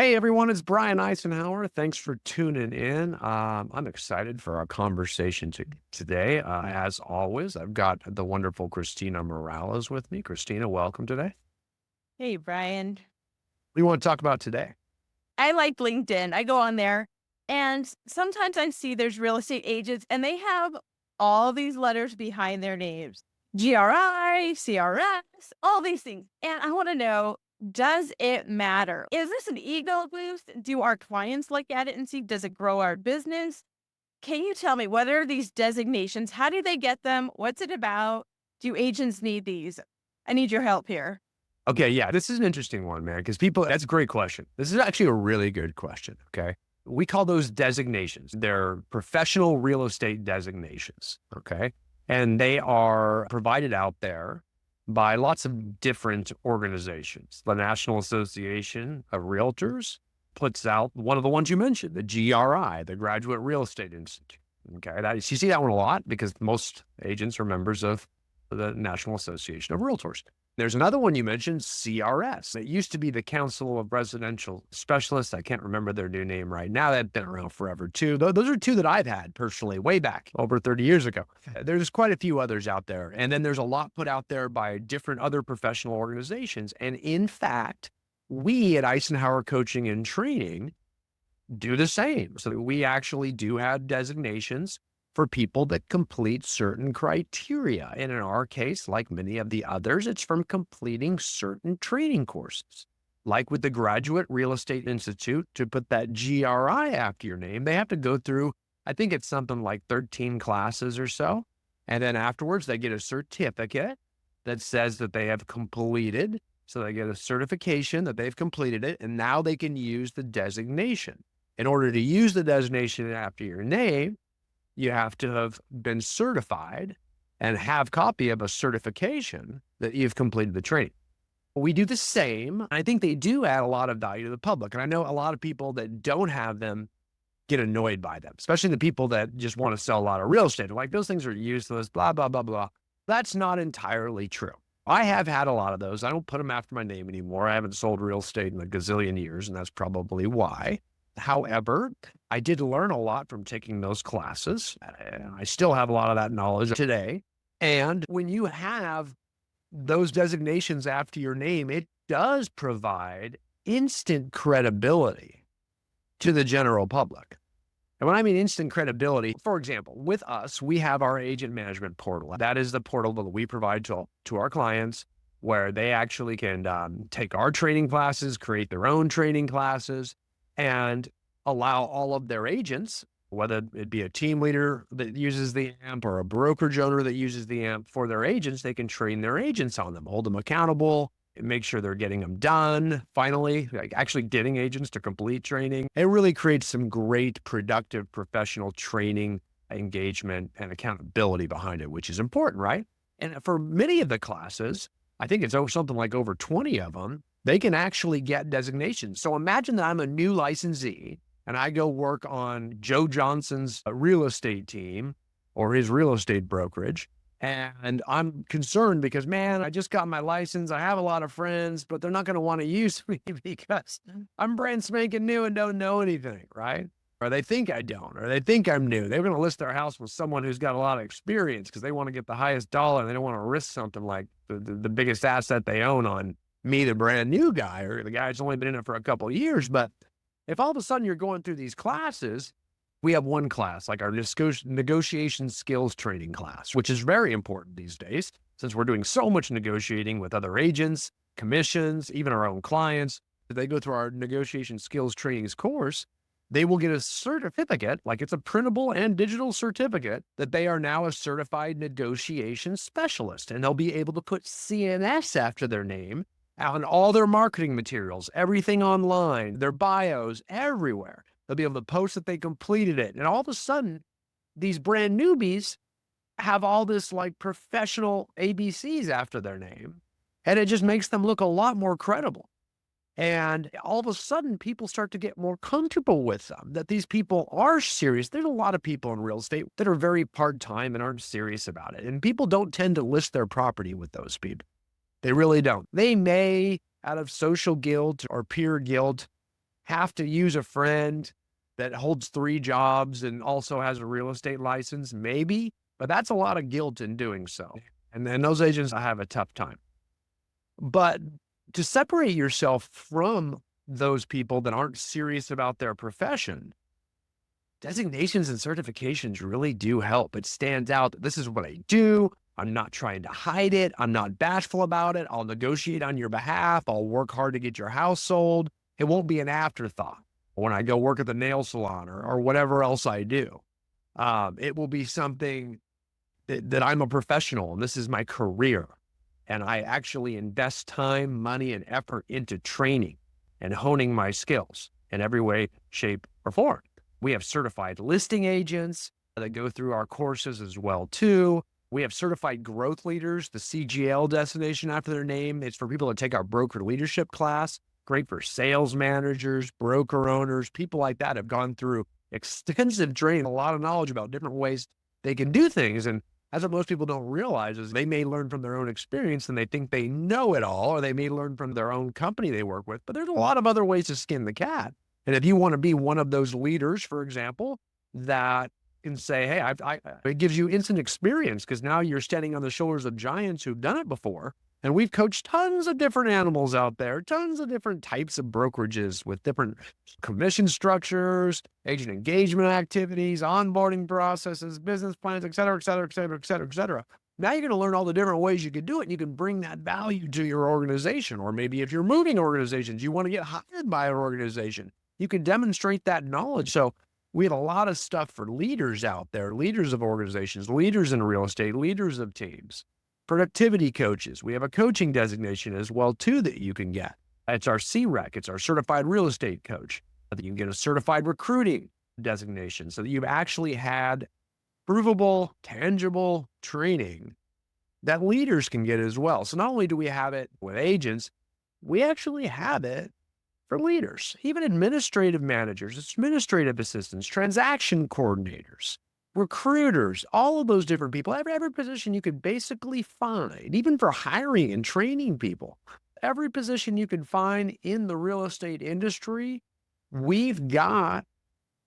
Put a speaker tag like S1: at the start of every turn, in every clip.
S1: Hey everyone, it's Brian Eisenhower. Thanks for tuning in. I'm excited for our conversation today. As always, I've got the wonderful Christina Morales with me. Christina, welcome today.
S2: Hey, Brian.
S1: What do you want to talk about today?
S2: I like LinkedIn. I go on there and sometimes I see there's real estate agents and they have all these letters behind their names. GRI, CRS, all these things. And I want to know, does it matter? Is this an ego boost? Do our clients look at it and see, does it grow our business? Can you tell me what are these designations? How do they get them? What's it about? Do agents need these? I need your help here.
S1: Okay, yeah, this is an interesting one, man, because that's a great question. This is actually a really good question. Okay. We call those designations. They're professional real estate designations. Okay. And they are provided out there by lots of different organizations. The National Association of Realtors puts out one of the ones you mentioned, the GRI, the Graduate Real Estate Institute. Okay. You see that one a lot because most agents are members of the National Association of Realtors. There's another one you mentioned, CRS. It used to be the Council of Residential Specialists. I can't remember their new name right now. They've been around forever too. Those are two that I've had personally way back over 30 years ago. There's quite a few others out there. And then there's a lot put out there by different other professional organizations. And in fact, we at Eisenhower Coaching and Training do the same. So we actually do have designations for people that complete certain criteria. And in our case, like many of the others, it's from completing certain training courses. Like with the Graduate Real Estate Institute, to put that GRI after your name, they have to go through, I think it's something like 13 classes or so. And then afterwards, they get a certificate that says that they have completed. So they get a certification that they've completed it. And now they can use the designation. In order to use the designation after your name, you have to have been certified and have copy of a certification that you've completed the training. We do the same. I think they do add a lot of value to the public. And I know a lot of people that don't have them get annoyed by them, especially the people that just want to sell a lot of real estate. Like those things are useless, blah, blah, blah, blah. That's not entirely true. I have had a lot of those. I don't put them after my name anymore. I haven't sold real estate in a gazillion years, and that's probably why. However, I did learn a lot from taking those classes. I still have a lot of that knowledge today. And when you have those designations after your name, it does provide instant credibility to the general public. And when I mean instant credibility, for example, with us, we have our agent management portal. That is the portal that we provide to our clients where they actually can take our training classes, create their own training classes, and allow all of their agents, whether it be a team leader that uses the AMP or a brokerage owner that uses the AMP for their agents, they can train their agents on them, hold them accountable, and make sure they're getting them done. Finally, like actually getting agents to complete training. It really creates some great, productive, professional training, engagement, and accountability behind it, which is important, right? And for many of the classes, I think it's something like over 20 of them, they can actually get designations. So imagine that I'm a new licensee and I go work on Joe Johnson's real estate team or his real estate brokerage. And I'm concerned because, man, I just got my license. I have a lot of friends, but they're not going to want to use me because I'm brand spanking new and don't know anything, right? Or they think I don't, or they think I'm new. They're going to list their house with someone who's got a lot of experience because they want to get the highest dollar and they don't want to risk something like the biggest asset they own on me, the brand new guy, or the guy who's only been in it for a couple of years. But if all of a sudden you're going through these classes, we have one class, like our negotiation skills training class, which is very important these days, since we're doing so much negotiating with other agents, commissions, even our own clients. If they go through our negotiation skills trainings course, they will get a certificate, like it's a printable and digital certificate, that they are now a certified negotiation specialist. And they'll be able to put CNS after their name on all their marketing materials, everything online, their bios, everywhere. They'll be able to post that they completed it. And all of a sudden, these brand newbies have all this like professional ABCs after their name. And it just makes them look a lot more credible. And all of a sudden, people start to get more comfortable with them, that these people are serious. There's a lot of people in real estate that are very part-time and aren't serious about it. And people don't tend to list their property with those people. They really don't. They may, out of social guilt or peer guilt, have to use a friend that holds 3 jobs and also has a real estate license? Maybe, but that's a lot of guilt in doing so. And then those agents have a tough time. But to separate yourself from those people that aren't serious about their profession, designations and certifications really do help. It stands out that this is what I do. I'm not trying to hide it. I'm not bashful about it. I'll negotiate on your behalf. I'll work hard to get your house sold. It won't be an afterthought when I go work at the nail salon or whatever else I do. It will be something that I'm a professional and this is my career. And I actually invest time, money, and effort into training and honing my skills in every way, shape, or form. We have certified listing agents that go through our courses as well, too. We have certified growth leaders, the CGL designation after their name. It's for people that take our broker leadership class. Great for sales managers, broker owners, people like that have gone through extensive training, a lot of knowledge about different ways they can do things. And that's what most people don't realize is they may learn from their own experience and they think they know it all, or they may learn from their own company they work with. But there's a lot of other ways to skin the cat. And if you want to be one of those leaders, for example, that can say, hey, it gives you instant experience because now you're standing on the shoulders of giants who've done it before. And we've coached tons of different animals out there, tons of different types of brokerages with different commission structures, agent engagement activities, onboarding processes, business plans, et cetera, et cetera, et cetera, et cetera, et cetera. Now you're going to learn all the different ways you can do it. And you can bring that value to your organization. Or maybe if you're moving organizations, you want to get hired by an organization, you can demonstrate that knowledge. So we have a lot of stuff for leaders out there, leaders of organizations, leaders in real estate, leaders of teams. Productivity coaches. We have a coaching designation as well, too, that you can get. It's our CREC. It's our certified real estate coach. You can get a certified recruiting designation so that you've actually had provable, tangible training that leaders can get as well. So not only do we have it with agents, we actually have it for leaders, even administrative managers, administrative assistants, transaction coordinators, recruiters, all of those different people, every position you could basically find, even for hiring and training people, every position you can find in the real estate industry, we've got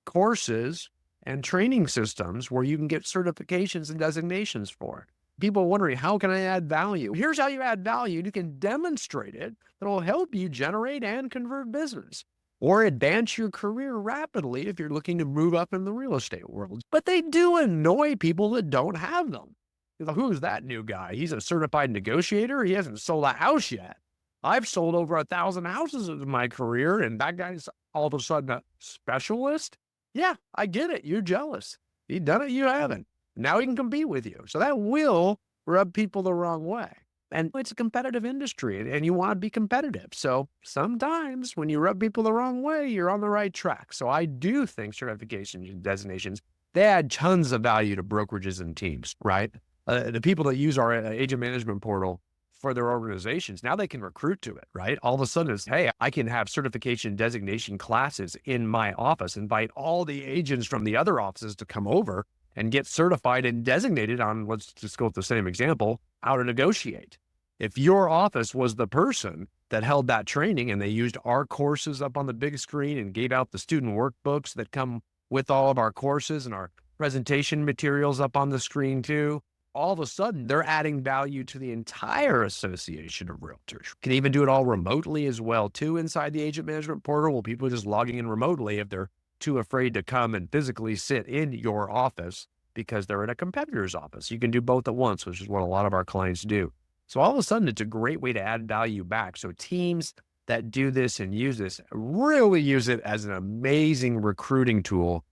S1: courses and training systems where you can get certifications and designations for it. People are wondering, how can I add value? Here's how you add value. You can demonstrate it. It'll help you generate and convert business or advance your career rapidly if you're looking to move up in the real estate world. But they do annoy people that don't have them. You're like, who's that new guy? He's a certified negotiator. He hasn't sold a house yet. I've sold over 1,000 houses in my career, and that guy's all of a sudden a specialist. Yeah, I get it. You're jealous. He's done it. You haven't. Now he can compete with you. So that will rub people the wrong way. And it's a competitive industry and you want to be competitive. So sometimes when you rub people the wrong way, you're on the right track. So I do think certifications and designations, they add tons of value to brokerages and teams, right? The people that use our agent management portal for their organizations, now they can recruit to it, right? All of a sudden it's, hey, I can have certification designation classes in my office, invite all the agents from the other offices to come over and get certified and designated on, let's just go with the same example, how to negotiate. If your office was the person that held that training and they used our courses up on the big screen and gave out the student workbooks that come with all of our courses and our presentation materials up on the screen too, all of a sudden they're adding value to the entire association of realtors. Can even do it all remotely as well too inside the agent management portal. Well, people are just logging in remotely if they're too afraid to come and physically sit in your office because they're in a competitor's office. You can do both at once, which is what a lot of our clients do. So all of a sudden, it's a great way to add value back. So teams that do this and use this really use it as an amazing recruiting tool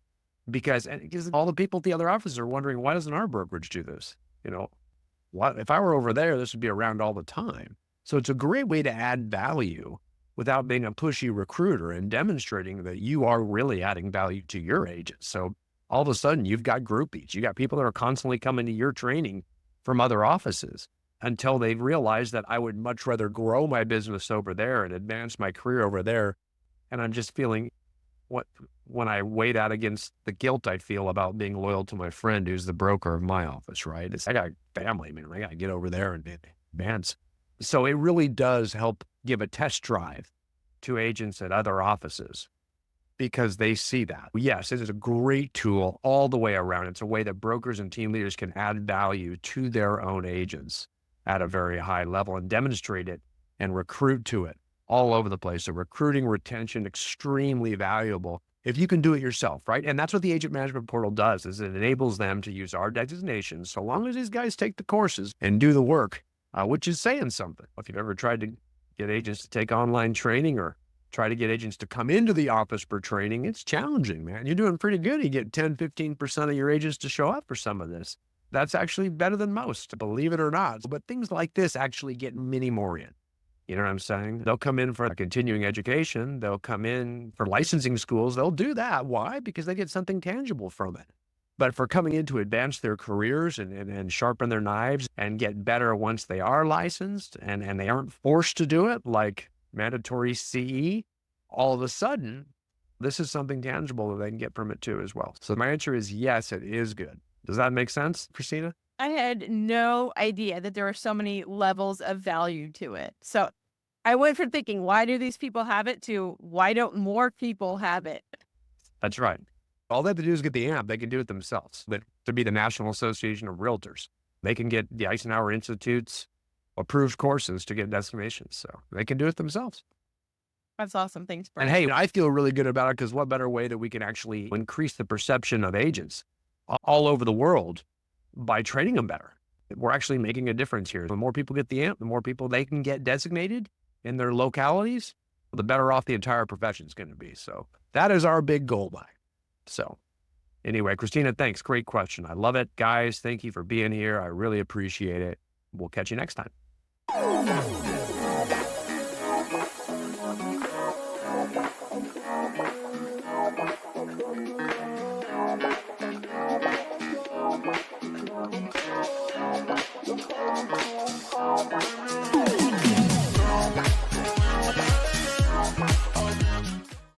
S1: because all the people at the other offices are wondering, why doesn't our brokerage do this? You know, what if I were over there, this would be around all the time. So it's a great way to add value without being a pushy recruiter and demonstrating that you are really adding value to your agents. So all of a sudden you've got groupies. You got people that are constantly coming to your training from other offices until they realize that I would much rather grow my business over there and advance my career over there. And I'm just feeling when I weigh that against the guilt I feel about being loyal to my friend who's the broker of my office, right? I got family, man. I got to get over there and advance. So it really does help give a test drive to agents at other offices because they see that. Yes, it is a great tool all the way around. It's a way that brokers and team leaders can add value to their own agents at a very high level and demonstrate it and recruit to it all over the place. So recruiting, retention, extremely valuable if you can do it yourself, right? And that's what the agent management portal does, is it enables them to use our designations so long as these guys take the courses and do the work, which is saying something. If you've ever tried to get agents to take online training or try to get agents to come into the office for training, it's challenging, man. You're doing pretty good. You get 10, 15% of your agents to show up for some of this. That's actually better than most, believe it or not. But things like this actually get many more in. You know what I'm saying? They'll come in for continuing education. They'll come in for licensing schools. They'll do that. Why? Because they get something tangible from it. But for coming in to advance their careers and sharpen their knives and get better once they are licensed and they aren't forced to do it, like mandatory CE, all of a sudden, this is something tangible that they can get from it too as well. So my answer is yes, it is good. Does that make sense, Christina?
S2: I had no idea that there are so many levels of value to it. So I went from thinking, why do these people have it, to why don't more people have it?
S1: That's right. All they have to do is get the app. They can do it themselves. But to be the National Association of Realtors, they can get the Eisenhower Institute's approved courses to get designations. So they can do it themselves.
S2: That's awesome. Thanks,
S1: And
S2: Brian.
S1: hey, I feel really good about it because what better way that we can actually increase the perception of agents all over the world by training them better. We're actually making a difference here. The more people get the app, the more people they can get designated in their localities, the better off the entire profession is going to be. So that is our big goal by. So anyway, Christina, thanks. Great question. I love it. Guys, thank you for being here. I really appreciate it. We'll catch you next time.